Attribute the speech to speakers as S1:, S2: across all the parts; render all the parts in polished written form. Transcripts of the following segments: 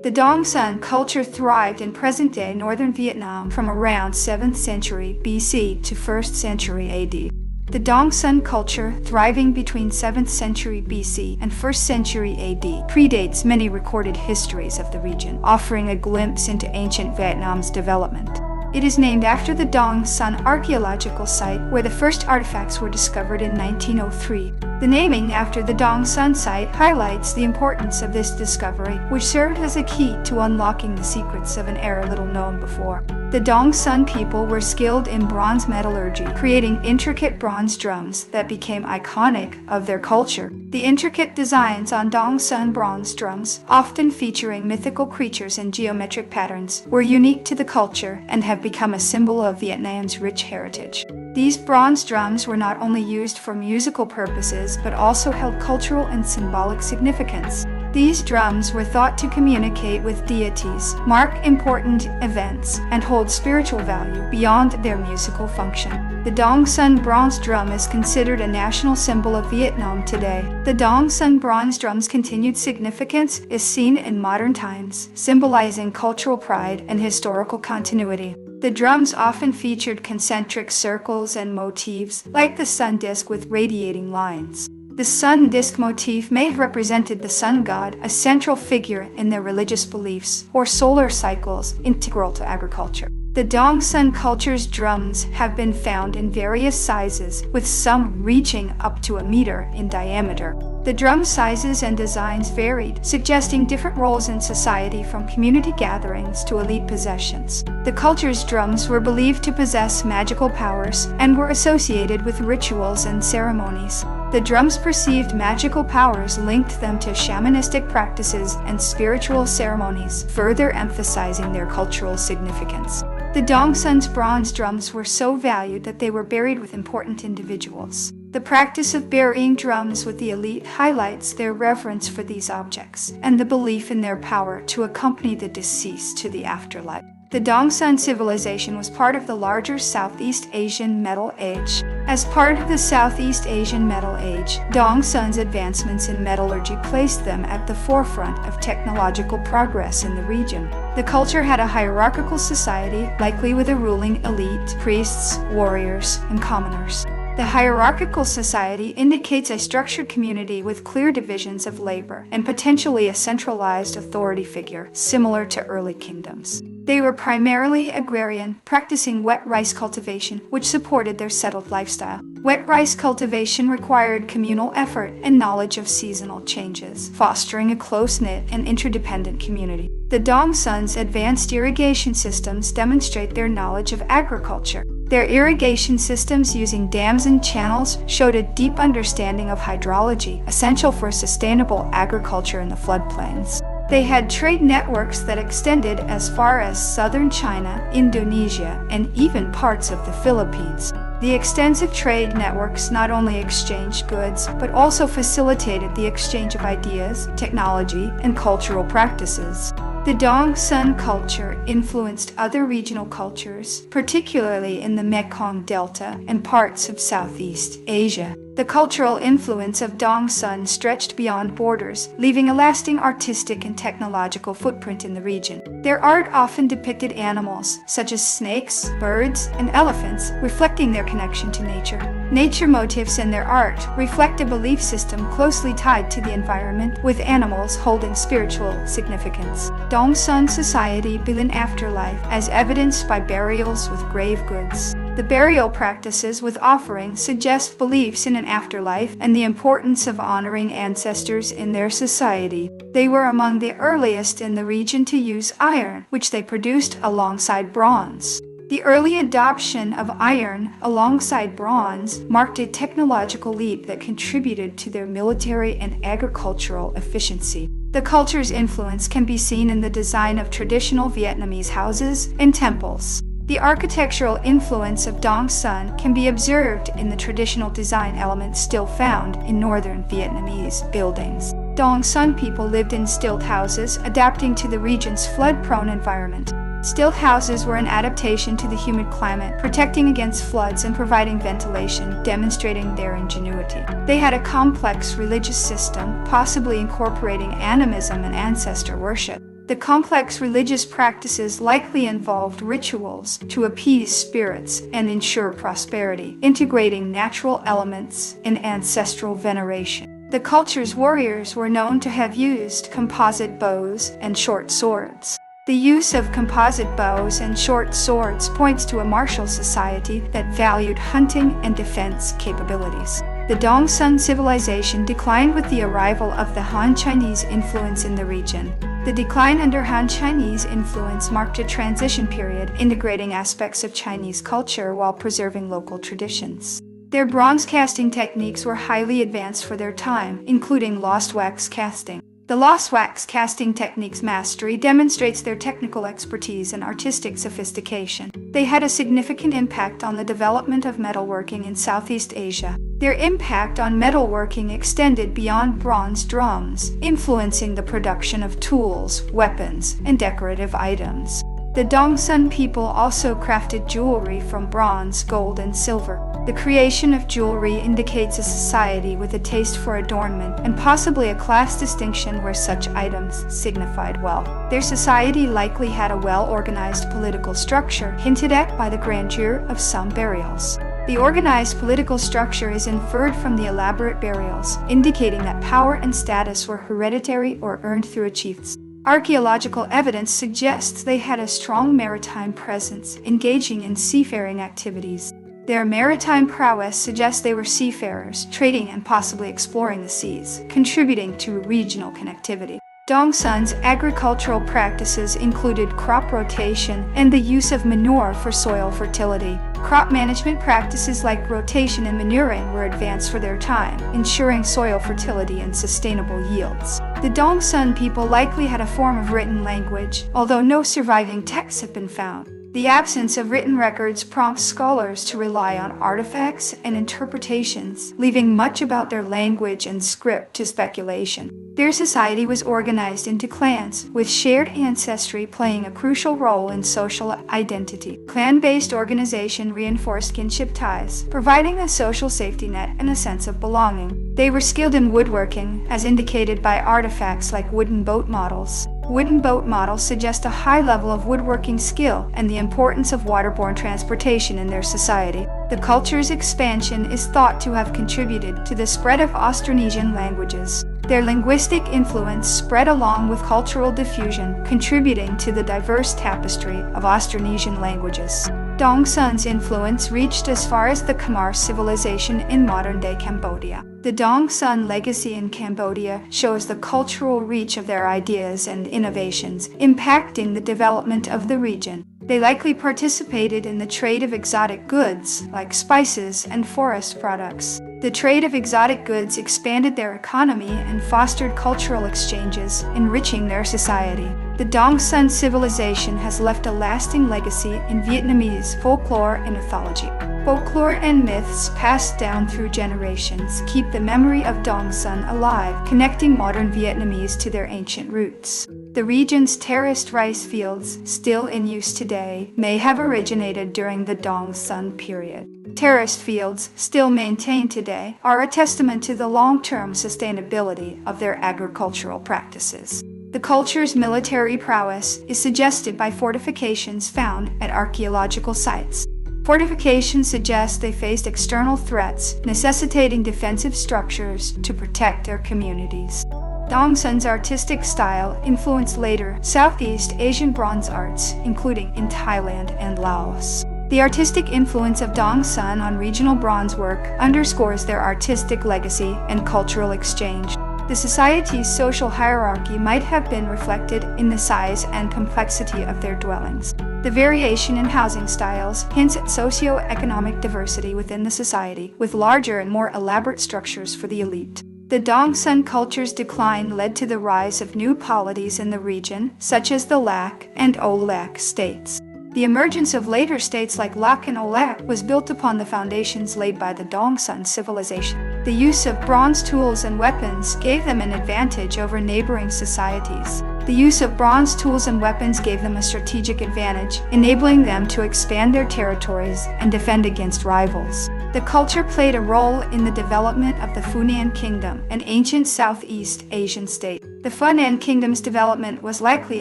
S1: The Dong Son culture thrived in present-day northern Vietnam from around 7th century BC to 1st century AD. The Dong Son culture, thriving between 7th century BC and 1st century AD, predates many recorded histories of the region, offering a glimpse into ancient Vietnam's development. It is named after the Dong Son archaeological site, where the first artifacts were discovered in 1903. The naming after the Dong Son site highlights the importance of this discovery, which served as a key to unlocking the secrets of an era little known before. The Dong Son people were skilled in bronze metallurgy, creating intricate bronze drums that became iconic of their culture. The intricate designs on Dong Son bronze drums, often featuring mythical creatures and geometric patterns, were unique to the culture and have become a symbol of Vietnam's rich heritage. These bronze drums were not only used for musical purposes, but also held cultural and symbolic significance. These drums were thought to communicate with deities, mark important events, and hold spiritual value beyond their musical function. The Dong Son bronze drum is considered a national symbol of Vietnam today. The Dong Son bronze drum's continued significance is seen in modern times, symbolizing cultural pride and historical continuity. The drums often featured concentric circles and motifs, like the sun disk with radiating lines. The sun disk motif may have represented the sun god, a central figure in their religious beliefs, or solar cycles integral to agriculture. The Dong Son culture's drums have been found in various sizes, with some reaching up to 1 meter in diameter. The drum sizes and designs varied, suggesting different roles in society, from community gatherings to elite possessions. The culture's drums were believed to possess magical powers and were associated with rituals and ceremonies. The drums' perceived magical powers linked them to shamanistic practices and spiritual ceremonies, further emphasizing their cultural significance. The Dong Son's bronze drums were so valued that they were buried with important individuals. The practice of burying drums with the elite highlights their reverence for these objects and the belief in their power to accompany the deceased to the afterlife. The Dong Son civilization was part of the larger Southeast Asian Metal Age. As part of the Southeast Asian Metal Age, Dong Son's advancements in metallurgy placed them at the forefront of technological progress in the region. The culture had a hierarchical society, likely with a ruling elite, priests, warriors, and commoners. The hierarchical society indicates a structured community with clear divisions of labor and potentially a centralized authority figure, similar to early kingdoms. They were primarily agrarian, practicing wet rice cultivation, which supported their settled lifestyle. Wet rice cultivation required communal effort and knowledge of seasonal changes, fostering a close-knit and interdependent community. The Dong Son's advanced irrigation systems demonstrate their knowledge of agriculture. Their irrigation systems using dams and channels showed a deep understanding of hydrology, essential for sustainable agriculture in the floodplains. They had trade networks that extended as far as southern China, Indonesia, and even parts of the Philippines. The extensive trade networks not only exchanged goods, but also facilitated the exchange of ideas, technology, and cultural practices. The Dong Son culture influenced other regional cultures, particularly in the Mekong Delta and parts of Southeast Asia. The cultural influence of Dong Son stretched beyond borders, leaving a lasting artistic and technological footprint in the region. Their art often depicted animals, such as snakes, birds, and elephants, reflecting their connection to nature. Nature motifs in their art reflect a belief system closely tied to the environment, with animals holding spiritual significance. Dong Son society built an afterlife, as evidenced by burials with grave goods. The burial practices with offerings suggest beliefs in an afterlife and the importance of honoring ancestors in their society. They were among the earliest in the region to use iron, which they produced alongside bronze. The early adoption of iron alongside bronze marked a technological leap that contributed to their military and agricultural efficiency. The culture's influence can be seen in the design of traditional Vietnamese houses and temples. The architectural influence of Dong Son can be observed in the traditional design elements still found in northern Vietnamese buildings. Dong Son people lived in stilt houses, adapting to the region's flood-prone environment. Stilt houses were an adaptation to the humid climate, protecting against floods and providing ventilation, demonstrating their ingenuity. They had a complex religious system, possibly incorporating animism and ancestor worship. The complex religious practices likely involved rituals to appease spirits and ensure prosperity, integrating natural elements and ancestral veneration. The culture's warriors were known to have used composite bows and short swords. The use of composite bows and short swords points to a martial society that valued hunting and defense capabilities. The Dongsun civilization declined with the arrival of the Han Chinese influence in the region. The decline under Han Chinese influence marked a transition period, integrating aspects of Chinese culture while preserving local traditions. Their bronze casting techniques were highly advanced for their time, including lost wax casting. The lost wax casting technique's mastery demonstrates their technical expertise and artistic sophistication. They had a significant impact on the development of metalworking in Southeast Asia. Their impact on metalworking extended beyond bronze drums, influencing the production of tools, weapons, and decorative items. The Dongsun people also crafted jewelry from bronze, gold, and silver. The creation of jewelry indicates a society with a taste for adornment and possibly a class distinction where such items signified wealth. Their society likely had a well-organized political structure, hinted at by the grandeur of some burials. The organized political structure is inferred from the elaborate burials, indicating that power and status were hereditary or earned through achievements. Archaeological evidence suggests they had a strong maritime presence, engaging in seafaring activities. Their maritime prowess suggests they were seafarers, trading and possibly exploring the seas, contributing to regional connectivity. Dongsun's agricultural practices included crop rotation and the use of manure for soil fertility. Crop management practices like rotation and manuring were advanced for their time, ensuring soil fertility and sustainable yields. The Dongsun people likely had a form of written language, although no surviving texts have been found. The absence of written records prompts scholars to rely on artifacts and interpretations, leaving much about their language and script to speculation. Their society was organized into clans, with shared ancestry playing a crucial role in social identity. Clan-based organization reinforced kinship ties, providing a social safety net and a sense of belonging. They were skilled in woodworking, as indicated by artifacts like wooden boat models. Wooden boat models suggest a high level of woodworking skill and the importance of waterborne transportation in their society. The culture's expansion is thought to have contributed to the spread of Austronesian languages. Their linguistic influence spread along with cultural diffusion, contributing to the diverse tapestry of Austronesian languages. Dongsun's influence reached as far as the Khmer civilization in modern-day Cambodia. The Dongsun legacy in Cambodia shows the cultural reach of their ideas and innovations, impacting the development of the region. They likely participated in the trade of exotic goods, like spices and forest products. The trade of exotic goods expanded their economy and fostered cultural exchanges, enriching their society. The Dongsun civilization has left a lasting legacy in Vietnamese folklore and mythology. Folklore and myths passed down through generations keep the memory of Dongsun alive, connecting modern Vietnamese to their ancient roots. The region's terraced rice fields, still in use today, may have originated during the Dongsun period. Terraced fields, still maintained today, are a testament to the long-term sustainability of their agricultural practices. The culture's military prowess is suggested by fortifications found at archaeological sites. Fortifications suggest they faced external threats, necessitating defensive structures to protect their communities. Dongsun's artistic style influenced later Southeast Asian bronze arts, including in Thailand and Laos. The artistic influence of Dongsun on regional bronze work underscores their artistic legacy and cultural exchange. The society's social hierarchy might have been reflected in the size and complexity of their dwellings. The variation in housing styles hints at socio-economic diversity within the society, with larger and more elaborate structures for the elite. The Dongsun culture's decline led to the rise of new polities in the region, such as the Lak and Olak states. The emergence of later states like Lak and Olak was built upon the foundations laid by the Dongsun civilization. The use of bronze tools and weapons gave them an advantage over neighboring societies. The use of bronze tools and weapons gave them a strategic advantage, enabling them to expand their territories and defend against rivals. The culture played a role in the development of the Funan Kingdom, an ancient Southeast Asian state. The Funan Kingdom's development was likely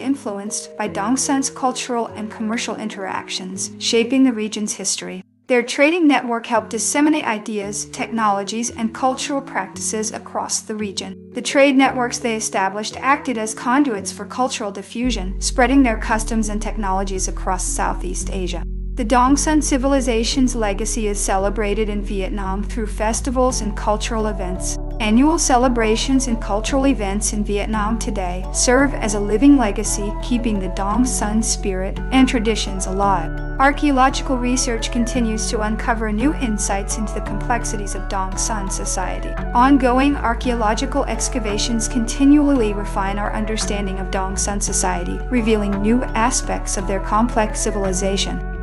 S1: influenced by Dongsun's cultural and commercial interactions, shaping the region's history. Their trading network helped disseminate ideas, technologies, and cultural practices across the region. The trade networks they established acted as conduits for cultural diffusion, spreading their customs and technologies across Southeast Asia. The Dongsun civilization's legacy is celebrated in Vietnam through festivals and cultural events. Annual celebrations and cultural events in Vietnam today serve as a living legacy, keeping the Dongsun spirit and traditions alive. Archaeological research continues to uncover new insights into the complexities of Dongsun society. Ongoing archaeological excavations continually refine our understanding of Dongsun society, revealing new aspects of their complex civilization.